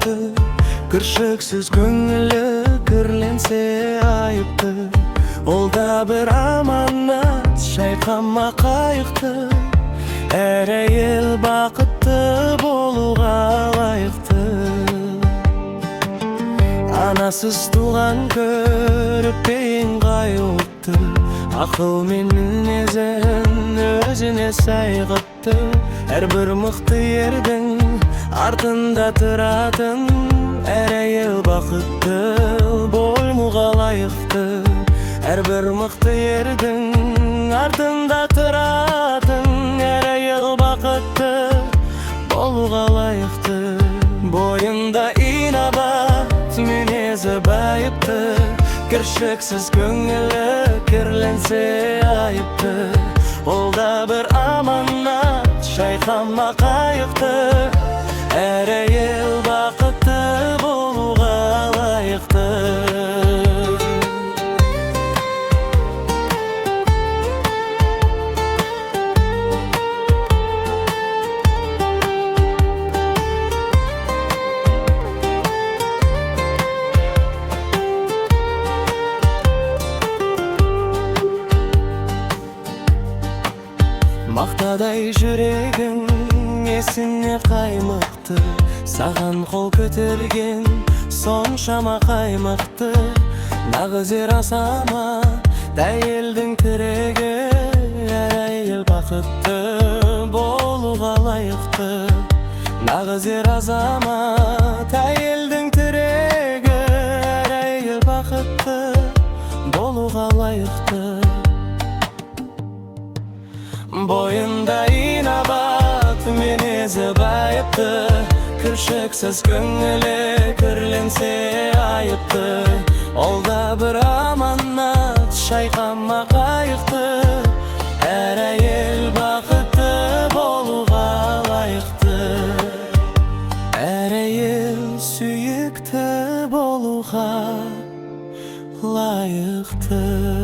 айыпты, кіршіксіз көңілі кірленсе айыпты. Ол да бір аманат, шайқама қайықты. Әр әйел бақытты болуға лайықты. Анасыз туған көріп ең қайыпты, ақыл мен мінезін өзіне сай қыпты. Әрбір мықты ердің артында тұратын, әр әйел бақытты болуға лайықты. Әрбір мықты ердің артында тұратын, әр әйел бақытты болуға лайықты. Бойында инабат, мінезі байыпты, кіршіксіз көңілі кірленсе айыпты. Ол да бір аманат, шайқама қайықты. Әр әйел бақытты болуға лайықты. Мақтадай жүрегің есіне қаймықты, саған қол көтерген соншама қаймықты. Нағыз ер азамат, әйелдің тірегі, әр әйел бақытты болуға лайықты. Нағыз ер азамат, әйелдің тірегі, әр әйел бақытты болуға лайықты. Бойында инабат, мінезі байыпты, кіршіксіз көңілі кірленсе айыпты. Ол да бір аманат, шайқама қайықты. Әр әйел бақытты болуға лайықты. Әр әйел сүйікті болуға лайықты.